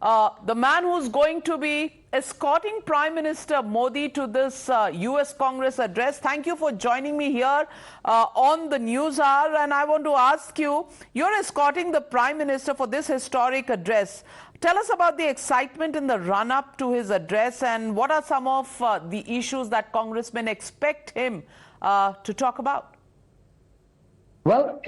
the man who's going to be escorting Prime Minister Modi to this U.S. Congress address. Thank you for joining me here on the News Hour. And I want to ask you, you're escorting the Prime Minister for this historic address. Tell us about the excitement in the run-up to his address, and what are some of the issues that congressmen expect him to talk about? Well,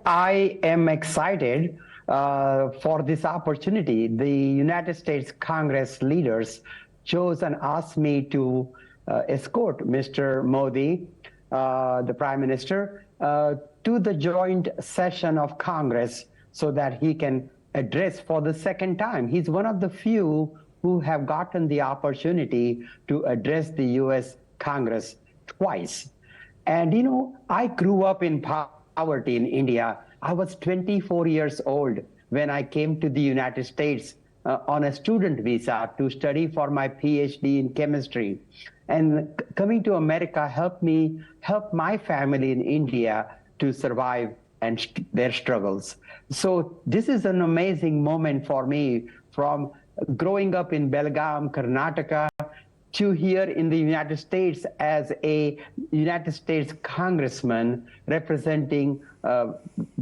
I am excited for this opportunity. The United States Congress leaders chose and asked me to escort Mr. Modi, the Prime Minister, to the joint session of Congress so that he can address for the second time. He's one of the few who have gotten the opportunity to address the U.S. Congress twice. And, I grew up in poverty in India. I was 24 years old when I came to the United States on a student visa to study for my PhD in chemistry. And coming to America helped my family in India to survive and their struggles. So this is an amazing moment for me, from growing up in Belagavi, Karnataka, to here in the United States as a United States congressman representing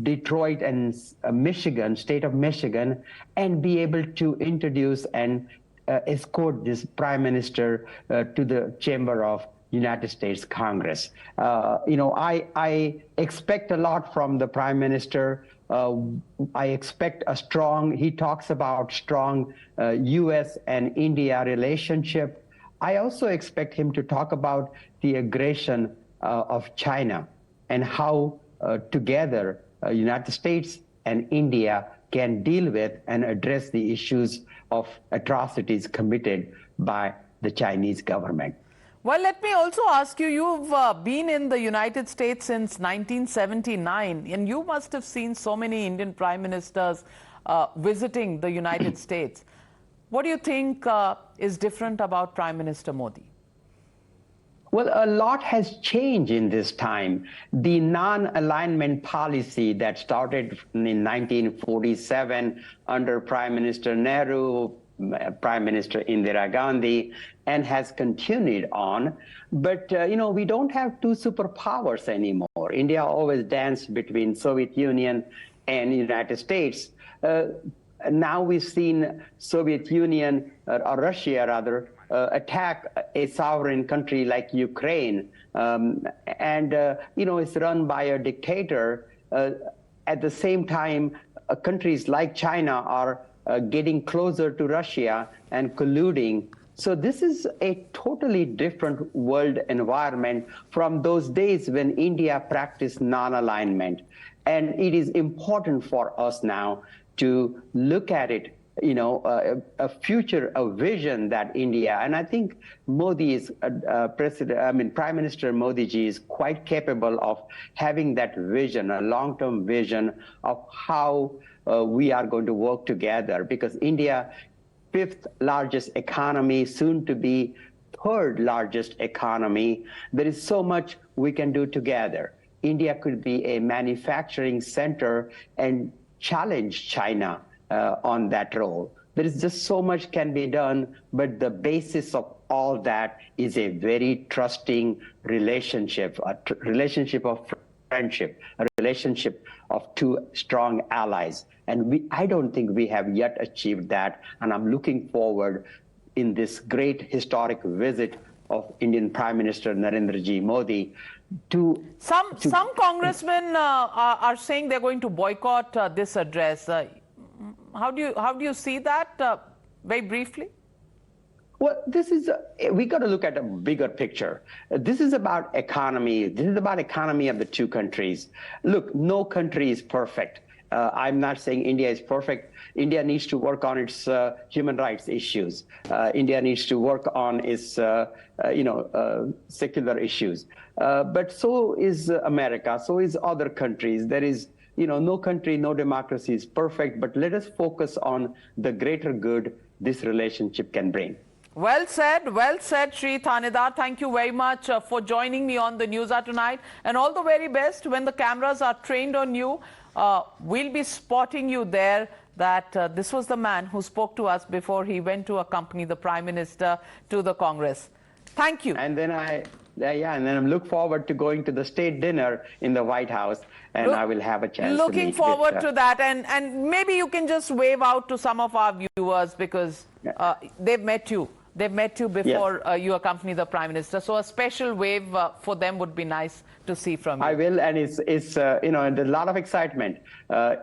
Detroit and Michigan, state of Michigan, and be able to introduce and escort this Prime Minister to the Chamber of United States Congress. I expect a lot from the Prime Minister. I expect he talks about strong U.S. and India relationship. I also expect him to talk about the aggression of China and how together United States and India can deal with and address the issues of atrocities committed by the Chinese government. Well, let me also ask you, you've been in the United States since 1979, and you must have seen so many Indian prime ministers visiting the United States. What do you think is different about Prime Minister Modi? Well, a lot has changed in this time. The non-alignment policy that started in 1947 under Prime Minister Nehru, Prime Minister Indira Gandhi, and has continued on. But, we don't have two superpowers anymore. India always danced between Soviet Union and United States. Now we've seen Soviet Union, or Russia rather, attack a sovereign country like Ukraine. It's run by a dictator. At the same time, countries like China are getting closer to Russia and colluding. So this is a totally different world environment from those days when India practiced non-alignment. And it is important for us now to look at it, a future, a vision that India, and I think Modi is Prime Minister Modi ji is quite capable of having that vision, a long-term vision of how we are going to work together, because India, 5th largest economy, soon to be 3rd largest economy, there is so much we can do together. India could be a manufacturing center and challenge China on that role. There is just so much can be done, but the basis of all that is a very trusting relationship, a relationship of friendship, a relationship of two strong allies. And I don't think we have yet achieved that. And I'm looking forward in this great historic visit of Indian Prime Minister Narendra Modi to... Some congressmen are saying they're going to boycott this address. How do you see that, very briefly? Well, we got to look at a bigger picture. This is about economy. This is about economy of the two countries. Look, no country is perfect. I'm not saying India is perfect. India needs to work on its human rights issues. India needs to work on its, secular issues. But so is America. So is other countries. There is, no country, no democracy is perfect. But let us focus on the greater good this relationship can bring. Well said, Shri Thanedar. Thank you very much for joining me on the News Hour tonight. And all the very best. When the cameras are trained on you, we'll be spotting you there that this was the man who spoke to us before he went to accompany the Prime Minister to the Congress. Thank you. And then I look forward to going to the state dinner in the White House, and I will have a chance to Looking meet forward with, to that, and maybe you can just wave out to some of our viewers, because they've met you. They've met you before you accompany the Prime Minister. So a special wave for them would be nice to see from you. I will, and it's there's a lot of excitement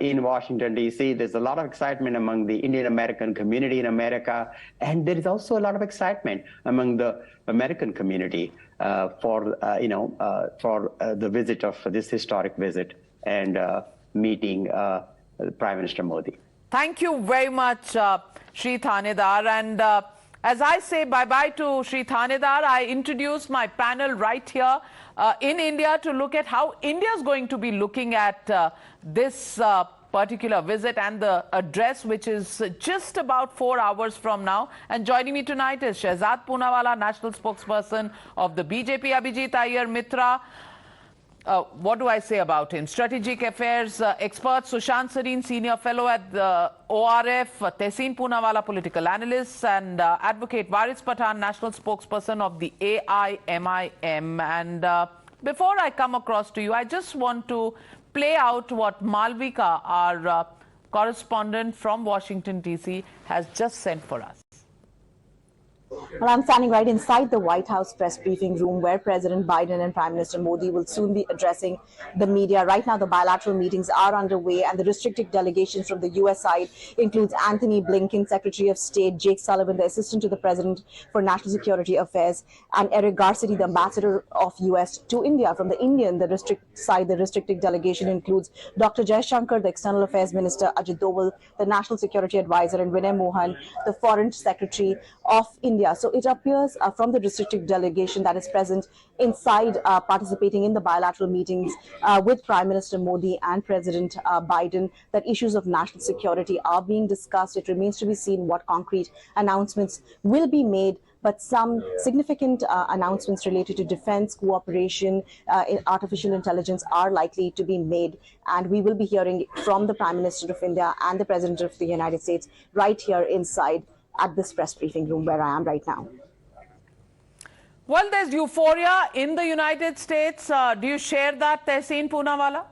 in Washington, D.C. There's a lot of excitement among the Indian American community in America, and there is also a lot of excitement among the American community for the visit of this historic visit and meeting Prime Minister Modi. Thank you very much, Shri Thanedar. And as I say bye-bye to Shri Thanedar, I introduce my panel right here in India to look at how India is going to be looking at this particular visit and the address, which is just about 4 hours from now. And joining me tonight is Shehzad Poonawalla, national spokesperson of the BJP, Abhijit Iyer Mitra. What do I say about him? Strategic Affairs expert Sushant Sareen, Senior Fellow at the ORF, Tehseen Poonawalla, Political Analyst, and Advocate Waris Pathan, National Spokesperson of the AIMIM. And before I come across to you, I just want to play out what Malvika, our correspondent from Washington, D.C., has just sent for us. Well, I'm standing right inside the White House press briefing room where President Biden and Prime Minister Modi will soon be addressing the media. Right now, the bilateral meetings are underway, and the restricted delegation from the U.S. side includes Anthony Blinken, Secretary of State, Jake Sullivan, the Assistant to the President for National Security Affairs, and Eric Garcetti, the Ambassador of U.S. to India. From the Indian, the restricted delegation includes Dr. Jaishankar, the External Affairs Minister, Ajit Doval, the National Security Advisor, and Vinay Mohan, the Foreign Secretary of India. So it appears from the restricted delegation that is present inside participating in the bilateral meetings with Prime Minister Modi and President Biden that issues of national security are being discussed. It remains to be seen what concrete announcements will be made, but some significant announcements related to defense cooperation in artificial intelligence are likely to be made. And we will be hearing from the Prime Minister of India and the President of the United States right here inside at this press briefing room where I am right now. Well, there's euphoria in the United States. Do you share that, Tehseen Poonawalla?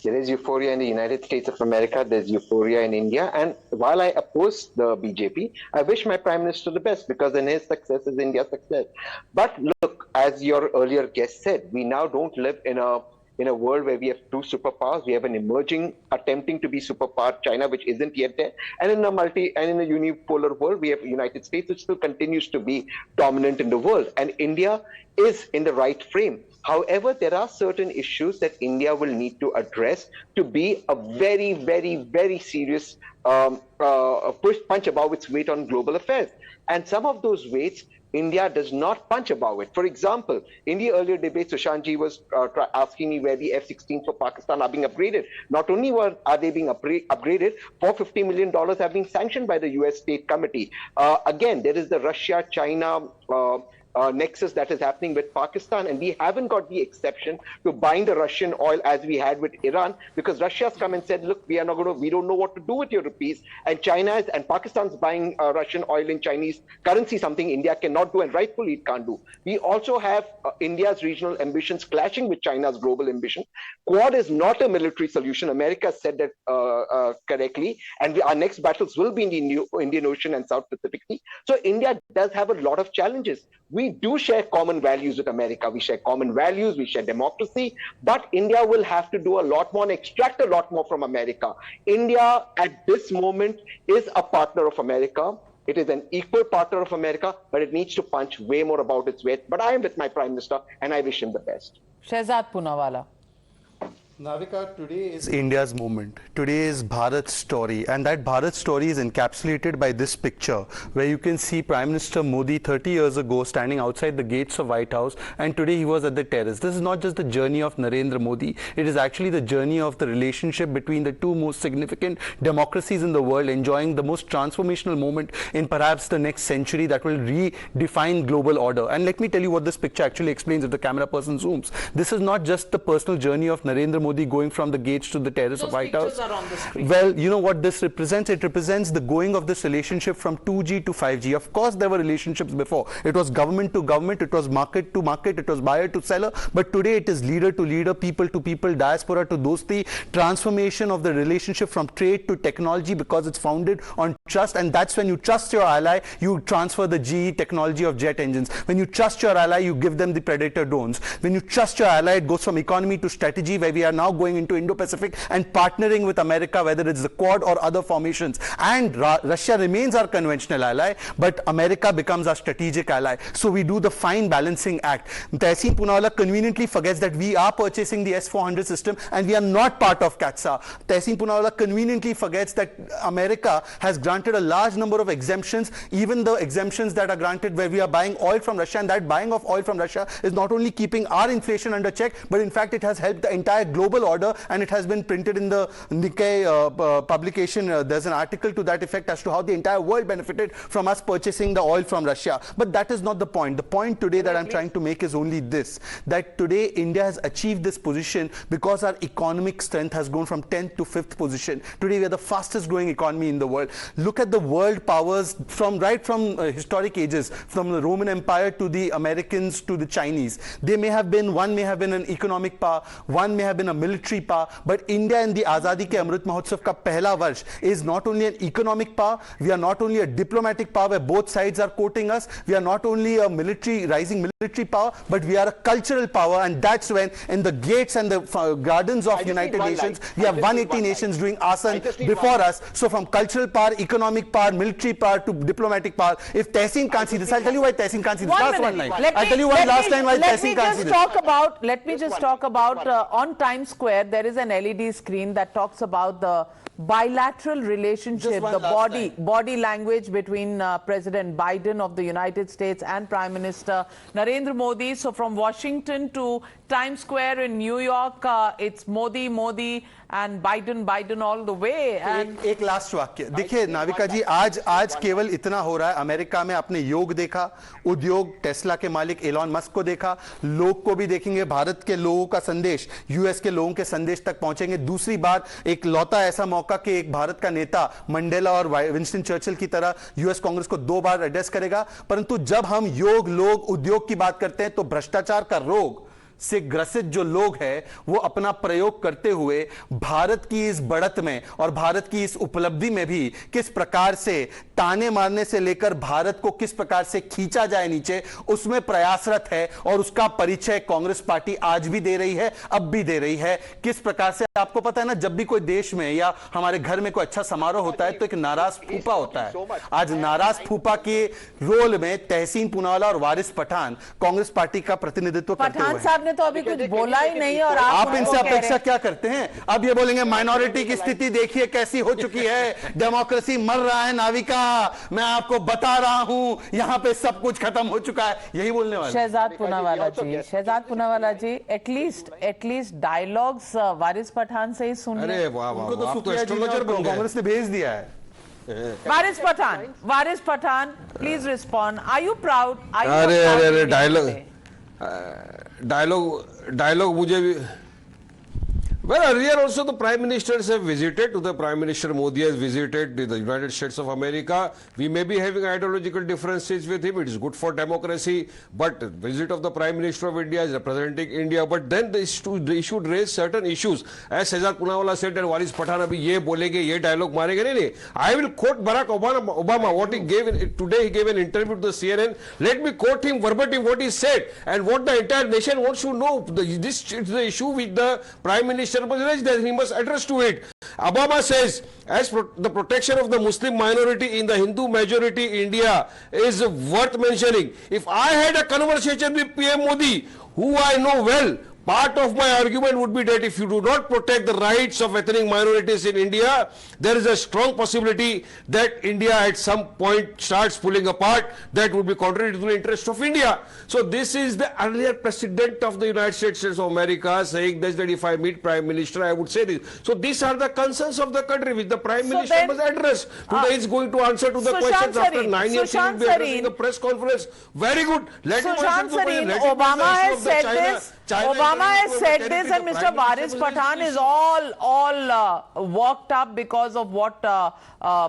There is euphoria in the United States of America. There's euphoria in India. And while I oppose the BJP, I wish my Prime Minister the best, because then his success is India's success. But look, as your earlier guest said, we now don't live in a world where we have two superpowers. We have an emerging, attempting to be superpower, China, which isn't yet there. And in a unipolar world, we have the United States, which still continues to be dominant in the world. And India is in the right frame. However, there are certain issues that India will need to address to be a very, very, very serious punch above its weight on global affairs. And some of those weights, India does not punch above it. For example, in the earlier debate, Sushantji was asking me where the F-16 for Pakistan are being upgraded. Not only are they being upgraded, $450 million have been sanctioned by the U.S. State Committee. Again, there is the Russia-China nexus that is happening with Pakistan, and we haven't got the exception to buying the Russian oil as we had with Iran, because Russia's come and said, look, we don't know what to do with your rupees, and Pakistan's buying Russian oil in Chinese currency, something India cannot do, and rightfully it can't do. We also have India's regional ambitions clashing with China's global ambition. Quad is not a military solution. America said that correctly, and our next battles will be in the Indian Ocean and South Pacific Sea. So India does have a lot of challenges. We do share common values with America. We share common values, we share democracy, but India will have to do a lot more and extract a lot more from America. India at this moment is a partner of America. It is an equal partner of America, but it needs to punch way more about its weight. But I am with my Prime Minister and I wish him the best. Shehzad Poonawalla. Navika, today is India's moment. Today is Bharat's story, and that Bharat story is encapsulated by this picture, where you can see Prime Minister Modi 30 years ago standing outside the gates of White House, and today he was at the terrace. This is not just the journey of Narendra Modi, it is actually the journey of the relationship between the two most significant democracies in the world, enjoying the most transformational moment in perhaps the next century that will redefine global order. And let me tell you what this picture actually explains if the camera person zooms. This is not just the personal journey of Narendra Modi Modi going from the gates to the terrace of White House. Are on the screen. Well, you know what this represents? It represents the going of this relationship from 2G to 5G. Of course, there were relationships before. It was government to government, it was market to market, it was buyer to seller. But today it is leader to leader, people to people, diaspora to dosti, transformation of the relationship from trade to technology, because it's founded on trust. And that's when you trust your ally, you transfer the GE technology of jet engines. When you trust your ally, you give them the Predator drones. When you trust your ally, it goes from economy to strategy, where we are now going into Indo-Pacific and partnering with America, whether it's the Quad or other formations. And Russia remains our conventional ally, but America becomes our strategic ally. So we do the fine balancing act. Tehseen Poonawalla conveniently forgets that we are purchasing the S-400 system and we are not part of CATSA. Tehseen Poonawalla conveniently forgets that America has granted a large number of exemptions, even the exemptions that are granted where we are buying oil from Russia, and that buying of oil from Russia is not only keeping our inflation under check, but in fact it has helped the entire global order, and it has been printed in the Nikkei publication. There's an article to that effect as to how the entire world benefited from us purchasing the oil from Russia. But that is not the point. The point today that I'm trying to make is only this, that today India has achieved this position because our economic strength has gone from 10th to 5th position. Today we are the fastest growing economy in the world. Look at the world powers right from historic ages, from the Roman Empire to the Americans to the Chinese. One may have been an economic power, one may have been a military power, but India in the Azadi ke Amrit Mahotsav ka pehla varsh is not only an economic power, we are not only a diplomatic power where both sides are quoting us, we are not only a rising military power, but we are a cultural power. And that's when in the gates and the gardens of United Nations, we have 180 nations doing asan before us. So from cultural power, economic power, military power to diplomatic power, if Tehseen can't see this, I'll tell you why Tehseen can't see this. Last one line. I'll tell you one last line why Tehseen can't see this. Let me just talk about on Times Square there is an LED screen that talks about the bilateral relationship, the body language between President Biden of the United States and Prime Minister Narendra Modi. So from Washington to Times Square in New York, it's Modi, Modi and Biden, Biden all the way. And एक last वाक्य देखिए नाविका जी, आज केवल इतना हो रहा है। America में आपने योग देखा, उद्योग टेस्ला के मालिक एलॉन मस्क को देखा, लोग को भी देखेंगे। भारत के लोगों का संदेश यूएस के लोगों के संदेश तक पहुंचेंगे। दूसरी बार एक लौता ऐसा मौका कि एक भारत का नेता मंडेला और विंस्टन चर्चिल की तरह यूएस कांग्रेस को 2 बार एड्रेस करेगा। परंतु जब हम योग, लोग, उद्योग की बात करते हैं तो भ्रष्टाचार का रोग से ग्रसित जो लोग हैं वो अपना प्रयोग करते हुए भारत की इस बढ़त में और भारत की इस उपलब्धि में भी किस प्रकार से ताने मारने से लेकर भारत को किस प्रकार से खींचा जाए नीचे, उसमें प्रयासरत है। और उसका परिचय कांग्रेस पार्टी आज भी दे रही है, अब भी दे रही है। किस प्रकार से आपको पता है ना, जब भी कोई देश में या हमारे घर में कोई अच्छा समारोह होता है तो एक नाराज फूफा होता है। आज नाराज फूफा के रोल में तहसीन पूनावाला और वारिस पठान कांग्रेस पार्टी का प्रतिनिधित्व करते हुए तो अभी कुछ बोला ही नहीं और आप इनसे अपेक्षा क्या करते हैं? अब ये बोलेंगे माइनॉरिटी की स्थिति देखिए कैसी हो चुकी है, डेमोक्रेसी मर रहा है। नाविका, मैं आपको बता रहा हूं यहां पे सब कुछ खत्म हो चुका है, यही बोलने वाले। शहजाद पूनावाला जी एटलीस्ट डायलॉग्स वारिस पठान से ही सुन। अरे वाह वाह, उनको तो सुप्रिया जी ने कांग्रेस ने भेज दिया है। Waris Pathan please respond. Are you proud? अरे डायलॉग मुझे भी Well, earlier also the Prime Ministers have visited. The Prime Minister Modi has visited the United States of America. We may be having ideological differences with him. It is good for democracy. But the visit of the Prime Minister of India is representing India. But then they should raise certain issues. As Shehzad Poonawalla said that Waris Pathan abhi ye bolenge, ye dialogue marenge. Nahi. I will quote Barack Obama, what he gave today. He gave an interview to the CNN. Let me quote him verbatim what he said and what the entire nation wants to know. This is the issue with the Prime Minister. That he must address to it. Obama says, as the protection of the Muslim minority in the Hindu majority India is worth mentioning. If I had a conversation with PM Modi, who I know well, part of my argument would be that if you do not protect the rights of ethnic minorities in India, there is a strong possibility that India at some point starts pulling apart. That would be contrary to the interest of India. So this is the earlier president of the United States of America saying this, that if I meet Prime Minister, I would say this. So these are the concerns of the country which the Prime Minister must address. Today is going to answer to the questions after 9 years. He will be addressing the press conference. Very good. Let him answer to the Obama has said this. Obama has over said territory, this, the and Mr. Prime Minister Baris was Pathan his is all worked up because of what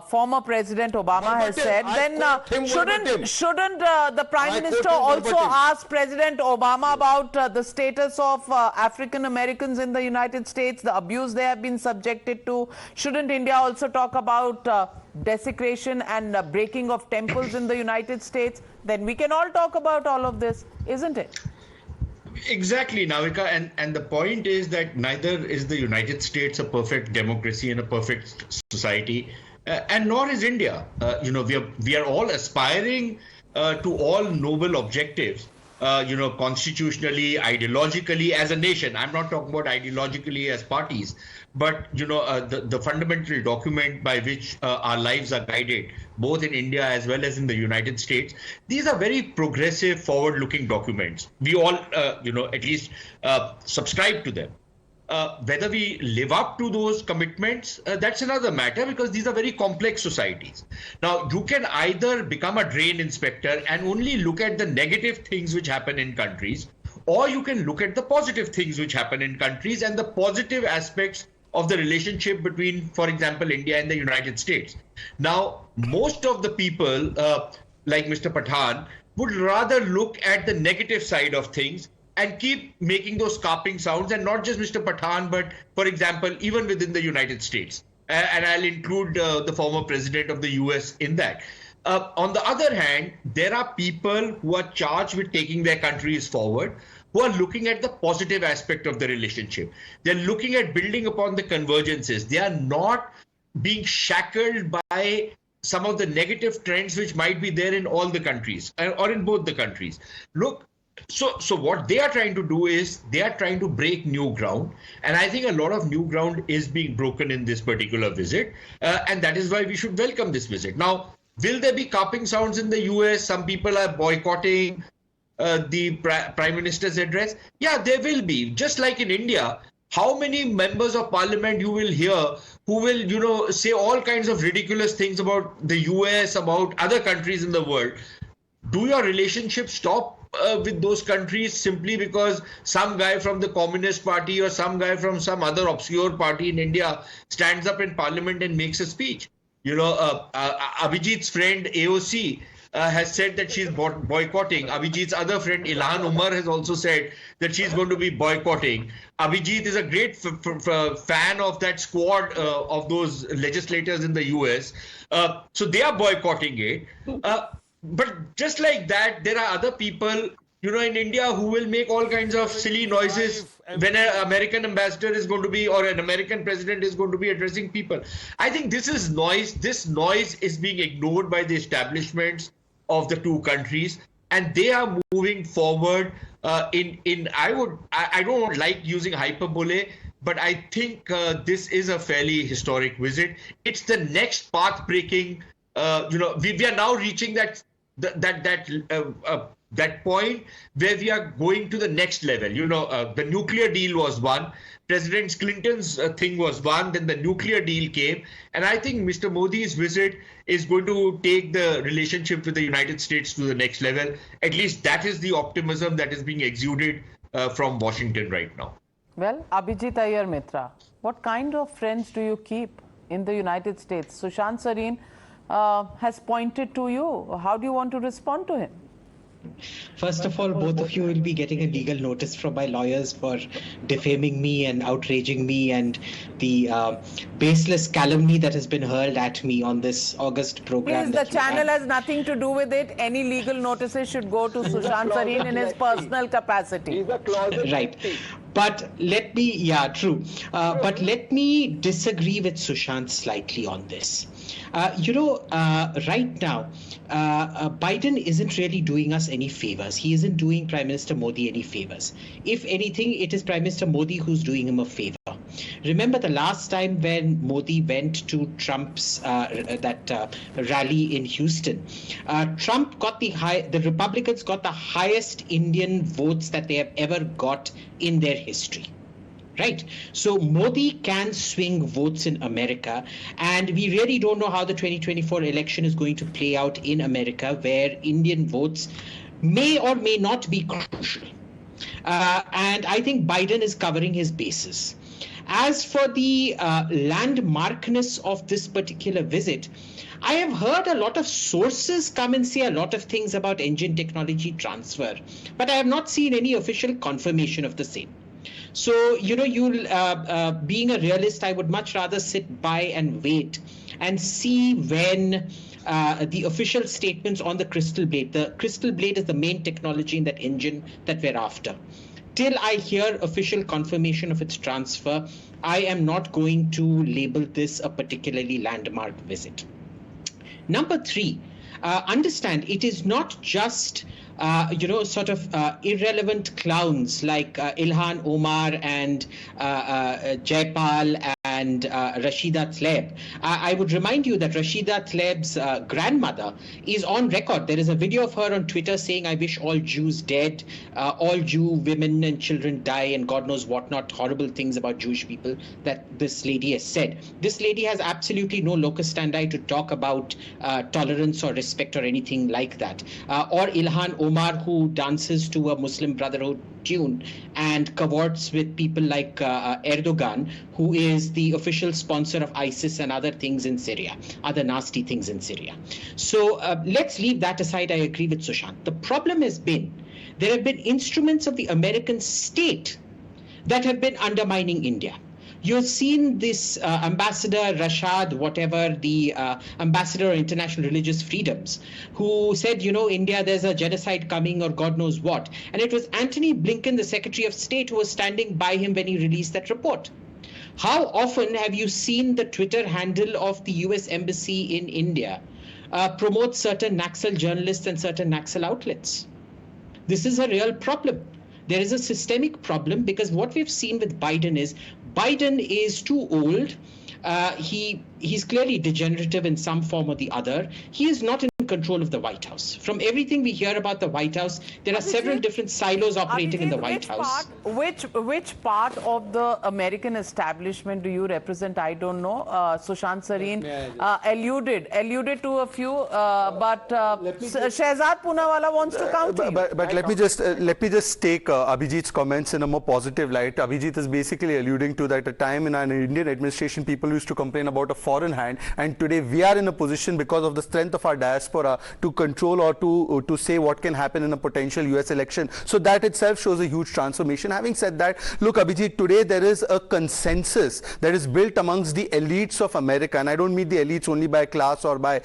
former President Obama has Verbatim. said. I Then quote him verbatim. shouldn't the Prime I quote Minister him also verbatim. ask President Obama about the status of African Americans in the United States, the abuse they have been subjected to? Shouldn't India also talk about desecration and breaking of temples in the United States? Then we can all talk about all of this, isn't it? Exactly, Navika, and the point is that neither is the United States a perfect democracy and a perfect society, and nor is India. We are all aspiring to all noble objectives. Constitutionally, ideologically, as a nation. I'm not talking about ideologically as parties, but the fundamental document by which our lives are guided, both in India as well as in the United States. These are very progressive, forward-looking documents. We all, at least subscribe to them. Whether we live up to those commitments, that's another matter, because these are very complex societies. Now, you can either become a drain inspector and only look at the negative things which happen in countries, or you can look at the positive things which happen in countries and the positive aspects of the relationship between, for example, India and the United States. Now, most of the people, like Mr. Pathan, would rather look at the negative side of things and keep making those carping sounds, and not just Mr. Pathan, but, for example, even within the United States. And I'll include the former president of the U.S. in that. On the other hand, there are people who are charged with taking their countries forward, who are looking at the positive aspect of the relationship. They're looking at building upon the convergences. They are not being shackled by some of the negative trends which might be there in all the countries, or in both the countries. Look, so what they are trying to do is they are trying to break new ground, and I think a lot of new ground is being broken in this particular visit, and that is why we should welcome this visit. Now, will there be carping sounds in the US? Some people are boycotting the Prime Minister's address. Yeah, there will be. Just like in India, how many members of parliament you will hear who will, say all kinds of ridiculous things about the US, about other countries in the world? Do your relationship stop with those countries simply because some guy from the Communist Party or some guy from some other obscure party in India stands up in parliament and makes a speech? Abhijit's friend AOC has said that she's boycotting. Abhijit's other friend Ilhan Umar has also said that she's going to be boycotting. Abhijit is a great fan of that squad of those legislators in the US. So they are boycotting it. But just like that, there are other people, in India who will make all kinds of silly noises when an American ambassador is going to be, or an American president is going to be addressing people. I think this is noise. This noise is being ignored by the establishments of the two countries, and they are moving forward I don't like using hyperbole, but I think this is a fairly historic visit. It's the next path breaking. We are now reaching that point where we are going to the next level. The nuclear deal was one. President Clinton's thing was one. Then the nuclear deal came. And I think Mr. Modi's visit is going to take the relationship with the United States to the next level. At least that is the optimism that is being exuded from Washington right now. Well, Abhijit Iyer Mitra, what kind of friends do you keep in the United States? Sushant Sareen has pointed to you. How do you want to respond to him? First of all, both of you will be getting a legal notice from my lawyers for defaming me and outraging me, and the baseless calumny that has been hurled at me on this August program. Please, the channel has nothing to do with it. Any legal notices should go to Sushant Sareen in his personal capacity. Right. But let me, but let me disagree with Sushant slightly on this. Right now, Biden isn't really doing us any favors. He isn't doing Prime Minister Modi any favors. If anything, it is Prime Minister Modi who's doing him a favor. Remember the last time when Modi went to Trump's rally in Houston, Trump got the Republicans got the highest Indian votes that they have ever got in their history. Right. So Modi can swing votes in America, and we really don't know how the 2024 election is going to play out in America, where Indian votes may or may not be crucial. And I think Biden is covering his bases. As for the landmarkness of this particular visit, I have heard a lot of sources come and say a lot of things about engine technology transfer, but I have not seen any official confirmation of the same. So, being a realist, I would much rather sit by and wait and see when the official statements on the crystal blade. The crystal blade is the main technology in that engine that we're after. Till I hear official confirmation of its transfer, I am not going to label this a particularly landmark visit. Number three, understand it is not just irrelevant clowns like Ilhan Omar and Jaipal and Rashida Tlaib. I would remind you that Rashida Tlaib's grandmother is on record. There is a video of her on Twitter saying, "I wish all Jews dead, all Jew women and children die," and God knows what not horrible things about Jewish people that this lady has said. This lady has absolutely no locus standi to talk about tolerance or respect or anything like that. Or Ilhan Omar, who dances to a Muslim Brotherhood tune and cavorts with people like Erdogan, who is the official sponsor of ISIS and other things in Syria, other nasty things in Syria. So let's leave that aside. I agree with Sushant. The problem has been, there have been instruments of the American state that have been undermining India. You've seen this Ambassador Rashad, whatever, the Ambassador of International Religious Freedoms, who said, India, there's a genocide coming or God knows what. And it was Antony Blinken, the Secretary of State, who was standing by him when he released that report. How often have you seen the Twitter handle of the U.S. Embassy in India promote certain Naxal journalists and certain Naxal outlets? This is a real problem. There is a systemic problem, because what we've seen with Biden is too old. He's clearly degenerative in some form or the other. He is not in control of the White House. From everything we hear about the White House, there are several different silos operating in the White House. Which part of the American establishment do you represent? I don't know. Sushant Sareen alluded to a few, but Shehzad Poonawala wants to counter. But let me just take Abhijit's comments in a more positive light. Abhijit is basically alluding to that a time in an Indian administration, people used to complain about a foreign hand, and today we are in a position, because of the strength of our diaspora, to control or to say what can happen in a potential US election. So that itself shows a huge transformation. Having said that, look, Abhijit, today there is a consensus that is built amongst the elites of America, and I don't mean the elites only by class or by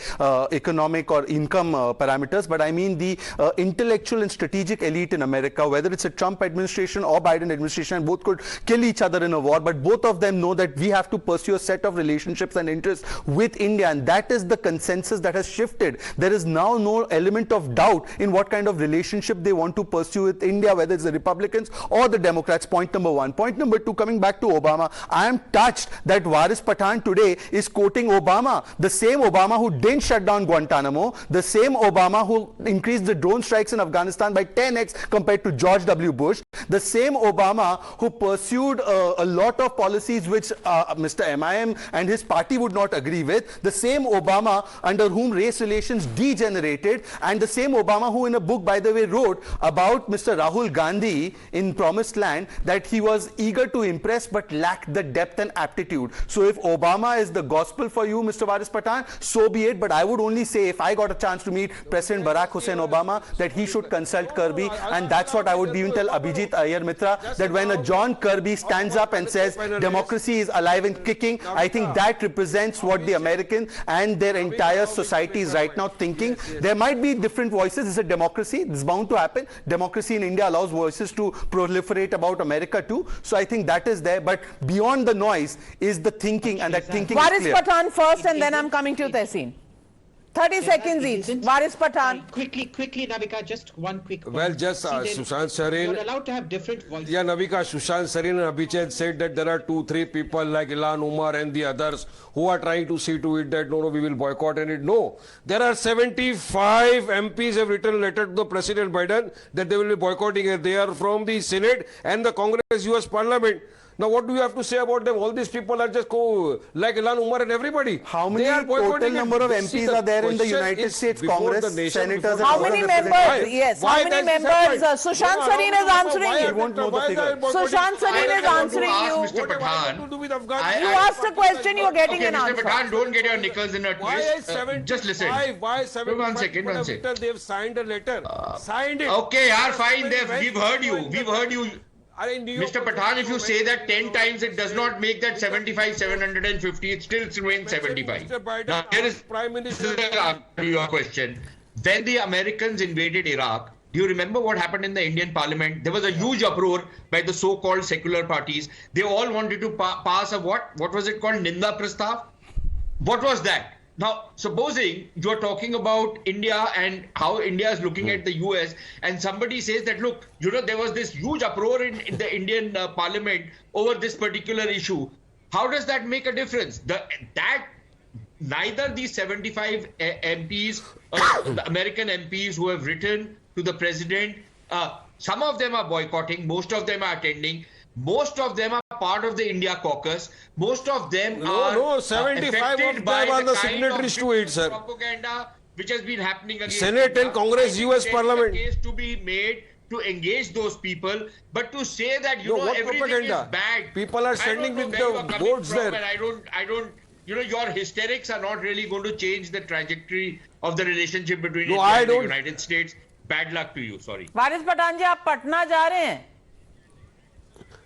economic or income parameters, but I mean the intellectual and strategic elite in America, whether it's a Trump administration or Biden administration, and both could kill each other in a war, but both of them know that we have to pursue a set of relationships and interests with India, and that is the consensus that has shifted. There is now no element of doubt in what kind of relationship they want to pursue with India, whether it's the Republicans or the Democrats. Point number one. Point number two, coming back to Obama, I am touched that Waris Pathan today is quoting Obama, the same Obama who didn't shut down Guantanamo, the same Obama who increased the drone strikes in Afghanistan by 10x compared to George W. Bush, the same Obama who pursued a lot of policies which Mr. MIM and his party would not agree with, the same Obama under whom race relations degenerated, and the same Obama who in a book, by the way, wrote about Mr. Rahul Gandhi in Promised Land that he was eager to impress but lacked the depth and aptitude. So if Obama is the gospel for you, Mr. Waris Pathan, so be it, but I would only say, if I got a chance to meet President Barack Hussein Obama, that he should consult Kirby, and that's what I would even tell Abhijit Iyer Mitra, that when a John Kirby stands up and says democracy is alive and kicking, I think that represents what the American and their entire society is right now thinking. There might be different voices. It's a democracy. It's bound to happen. Democracy in India allows voices to proliferate about America too. So I think that is there. But beyond the noise is the thinking, and that thinking Waris is clear. Pathan first, and then I'm coming to Tehseen. 30 seconds each. Waris Pathan. Quickly, Navika, just one quick point. Well, just Sushant Sareen. You're allowed to have different voices. Yeah, Navika, Sushant Sareen and Abhijit said that there are 2-3 people like Ilhan Omar and the others who are trying to see to it that no, we will boycott and it. No, there are 75 MPs have written a letter to the President Biden that they will be boycotting it. They are from the Senate and the Congress, U.S. Parliament. Now what do you have to say about them? All these people are just like Ilan Umar and everybody. How many They are total boycotting it. number of See, MPs are there in the question United is States before Congress, the nation, senators before and How the other many representatives? members? Yes, Why how many that is members? happened? Sushant No, Sareen is why answering are you. they- won't know the why they figure. are boycotting? Sushant Sareen I is want to answering ask you. Mr. What have Pathan. to do with Afghanistan? I- You asked a question, you're getting Okay, an Mr. answer. Pathan, don't get your nickels in a Why is twist. 75? Just listen. Why 75? One second, one second. They've signed a letter. Signed it. Okay, yaar, Just fine. when- We've heard you. We've heard you. In New York Mr. Pathan, if you say that 10 times, it does not make that 75, 750. It still remains 75. Mr. Biden Now, here is Prime Minister. your question. When the Americans invaded Iraq, do you remember what happened in the Indian Parliament? There was a huge uproar by the so-called secular parties. They all wanted to pass a what? What was it called? Ninda Prastav? What was that? Now, supposing you're talking about India and how India is looking at the US, and somebody says that, look, there was this huge uproar in the Indian Parliament over this particular issue. How does that make a difference? Neither these 75 MPs, the American MPs who have written to the president, some of them are boycotting, most of them are attending. Most of them are part of the India caucus. Most of them are 75 affected of by them are the kind signatories of to it, sir. propaganda which has been happening against Senate and India. Congress, I think US there is a Parliament. case to be made to engage those people, but to say that What everything propaganda? is bad. People are I don't standing know with where you the are coming boards from, there. and I don't. Your hysterics are not really going to change the trajectory of the relationship between India and the United States. Bad luck to you. Sorry. वारिस पठान जी आप पटना जा रहे हैं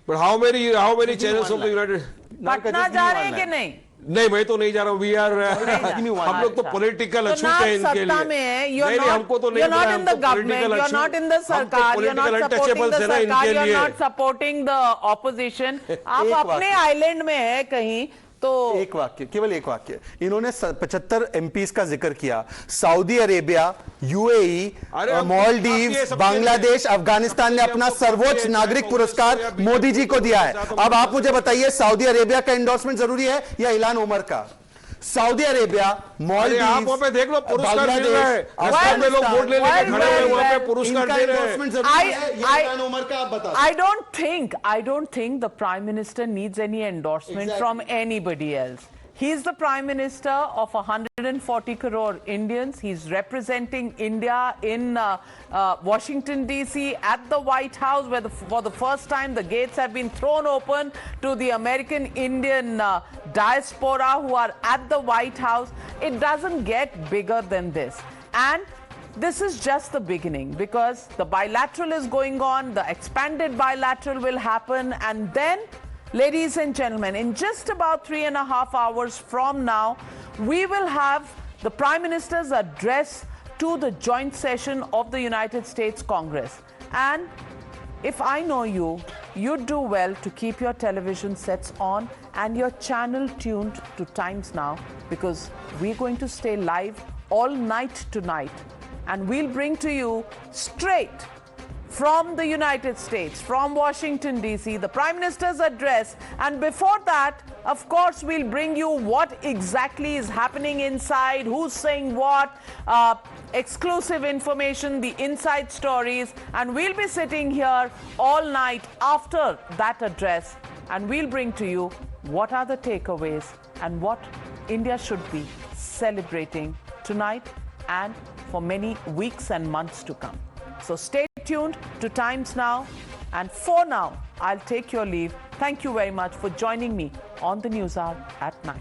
But how many channels of the United? Patna जा रहे हैं कि नहीं नहीं, मैं तो नहीं जा रहा हूँ. We are हम लोग तो अच्छा. political तो अछूत ना है इनके सत्ता लिए. में है, you're नहीं, हमको तो not, नहीं you're not पता, in हम the तो government, political you're not in the हम तो सरकार, you're not political supporting the untouchables है ना सरकार, इनके you're लिए. not supporting the opposition. आप एक अपने आइलैंड में है कहीं तो एक वाक्य, केवल एक वाक्य. इन्होंने 75 एमपीज का जिक्र किया. Saudi Arabia, UAE, Maldives, Bangladesh, Afghanistan ने अपना सर्वोच्च नागरिक पुरस्कार मोदी जी को दिया है. अब आप मुझे बताइए, सऊदी अरेबिया का एंडोर्समेंट जरूरी है या इलान उमर का? सऊदी अरेबिया, मालदीव्स, आप वहाँ पे देख लो, पुरस्कार मिल रहा है. अफगानिस्तान, लोग वोट लेने के खड़े हुए वहाँ पे पुरस्कार इनका दे रहे हैं. एंडोर्समेंट जरूरी है या इलान उमर का? आप बताओ. I don't think the Prime Minister needs any endorsement from anybody else. He's the Prime Minister of 140 crore Indians. He's representing India in Washington, D.C. at the White House, where for the first time the gates have been thrown open to the American Indian diaspora who are at the White House. It doesn't get bigger than this. And this is just the beginning, because the bilateral is going on, the expanded bilateral will happen, and then, ladies and gentlemen, in just about 3.5 hours from now, we will have the Prime Minister's address to the joint session of the United States Congress. And if I know you, you'd do well to keep your television sets on and your channel tuned to Times Now, because we're going to stay live all night tonight, and we'll bring to you straight from the United States, from Washington, D.C., the Prime Minister's address. And before that, of course, we'll bring you what exactly is happening inside, who's saying what, exclusive information, the inside stories. And we'll be sitting here all night after that address, and we'll bring to you what are the takeaways and what India should be celebrating tonight and for many weeks and months to come. So stay tuned to Times Now, and for now, I'll take your leave. Thank you very much for joining me on the News Hour at 9.